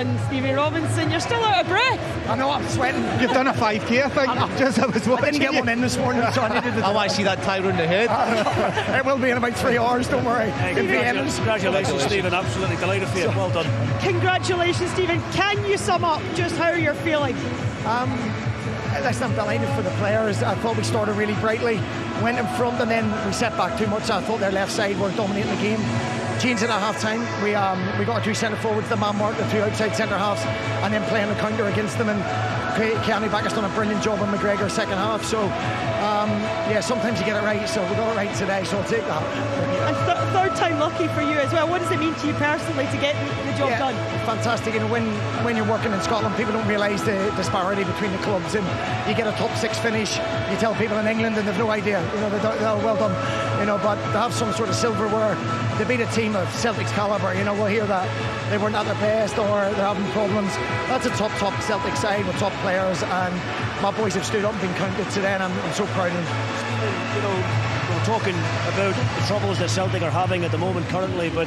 And Stevie Robinson, you're still out of breath. I know, I'm sweating. You've done a 5k, I think. I didn't get one in this morning, so I needed to. I want to see that tie round the head. It will be in about 3 hours, don't worry. Congratulations, Stephen. Absolutely delighted for you. Well done. Congratulations, Stephen. Can you sum up just how you're feeling? Listen, I'm delighted for the players. I thought we started really brightly, went in front, and then we set back too much. I thought their left side were dominating the game. Changed it at half time. We got our 2 centre forwards, the man mark, the 2 outside centre halves, and then playing the counter against them. And Keanu Backus done a brilliant job on McGregor second half. So sometimes you get it right. So we got it right today. So I'll take that. And third time lucky for you as well. What does it mean to you personally to get the job done? Fantastic. And when you're working in Scotland, people don't realise the disparity between the clubs. And you get a top 6 finish. You tell people in England, and they've no idea. They're well done. But to have some sort of silverware, to beat a team of Celtic's calibre, we'll hear that they weren't at their best or they're having problems. That's a top Celtic side with top players, and my boys have stood up and been counted today, and I'm so proud of them. We're talking about the troubles that Celtic are having at the moment currently, but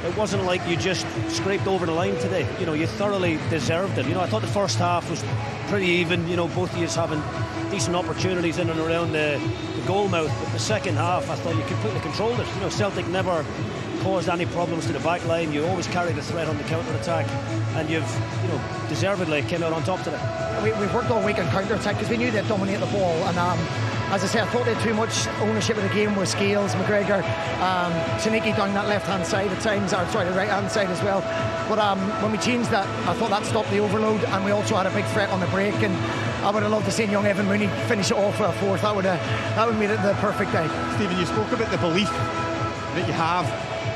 it wasn't like you just scraped over the line today. You thoroughly deserved it. I thought the first half was pretty even. Both of you having decent opportunities in and around the goal mouth. But the second half, I thought you completely controlled it. Celtic never caused any problems to the back line. You always carried the threat on the counter-attack, and you've, deservedly came out on top today. We've worked all week on counter-attack because we knew they'd dominate the ball, and as I say, I thought they had too much ownership of the game with Scales, McGregor, Taniki down that left-hand side at times, or sorry, the right-hand side as well. But when we changed that, I thought that stopped the overload, and we also had a big threat on the break, and I would have loved to see young Evan Mooney finish it off with a fourth. That would have made it the perfect day. Stephen, you spoke about the belief that you have.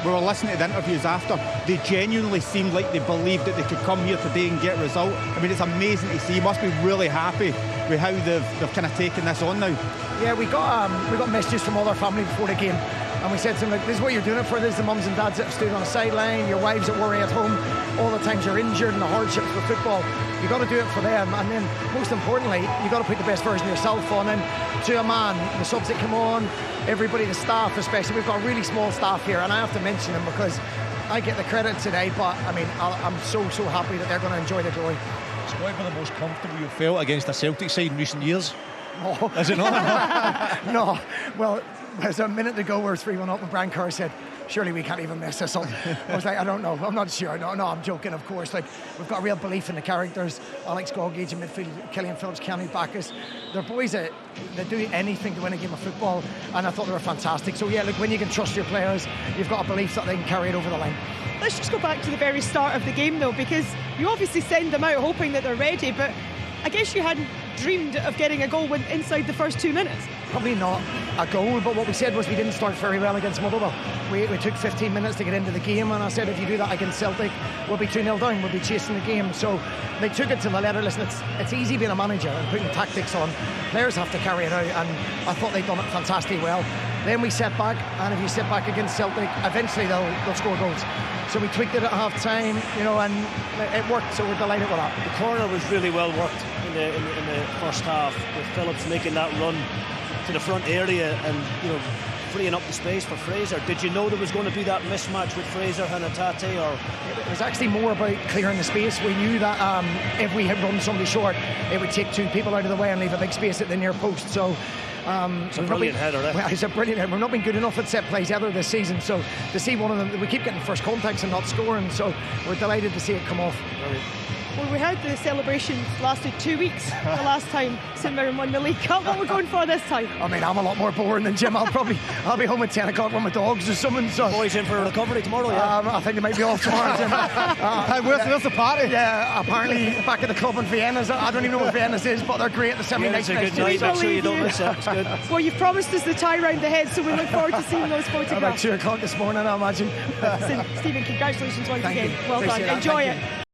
We were listening to the interviews after. They genuinely seemed like they believed that they could come here today and get a result. I mean, it's amazing to see. You must be really happy with how they've kind of taken this on now. Yeah, we got messages from all our family before the game, and we said to them, like, this is what you're doing it for. This is the mums and dads that have stood on the sideline, your wives that worry at home, all the times you're injured and the hardships with football. You've got to do it for them, and then most importantly, you've got to put the best version of yourself on. And to a man, the subs that come on, everybody, the staff especially, we've got a really small staff here, and I have to mention them because I get the credit today, but I mean, I'm so happy that they're going to enjoy the joy. It's quite one of the most comfortable you've felt against a Celtic side in recent years. No. Is it not? No. Well, there's a minute to go where 3-1 up and Brian Kerr said, surely we can't even mess this up. I was like, I don't know, I'm not sure. No, I'm joking, of course. Like, we've got real belief in the characters. Alex Gallgage in midfield, Killian Phillips, Keanu Backus. They're boys that do anything to win a game of football, and I thought they were fantastic. So yeah, look, when you can trust your players, you've got a belief that they can carry it over the line. Let's just go back to the very start of the game though, because you obviously send them out hoping that they're ready, but I guess you hadn't dreamed of getting a goal inside the first 2 minutes. Probably not a goal, but what we said was we didn't start very well against Motherwell. We took 15 minutes to get into the game, and I said if you do that against Celtic, we'll be 2-0 down, we'll be chasing the game. So they took it to the letter. Listen, it's easy being a manager and putting tactics on. Players have to carry it out, and I thought they'd done it fantastically well. Then we set back, and if you sit back against Celtic, eventually they'll score goals. So we tweaked it at half time, and it worked, so we're delighted with that. The corner was really well worked in the first half, with Phillips making that run to the front area and freeing up the space for Fraser. Did you know there was going to be that mismatch with Fraser and Hatate, or? It was actually more about clearing the space. We knew that if we had run somebody short, it would take 2 people out of the way and leave a big space at the near post. So it's a brilliant header. It's a brilliant header. We've not been good enough at set plays either this season, so to see one of them, we keep getting first contacts and not scoring, so we're delighted to see it come off. Brilliant. Well, we heard the celebrations lasted 2 weeks the last time St Mirren won the League Cup. What we're going for this time? I mean, I'm a lot more boring than Jim. I'll be home at 10 o'clock with my dogs or something. So boys in for a recovery tomorrow, yeah? I think they might be off tomorrow, Jim. Where's the party? Yeah, apparently back at the club in Vienna. I don't even know what Vienna is, but they're great. The semi-nights. It's a good night. Make sure you don't miss it. It's good. Well, you've promised us the tie round the head, so we look forward to seeing those photographs. About 2 o'clock this morning, I imagine. Stephen, congratulations once again. You. Well done. Appreciate that. Enjoy Thank it. You.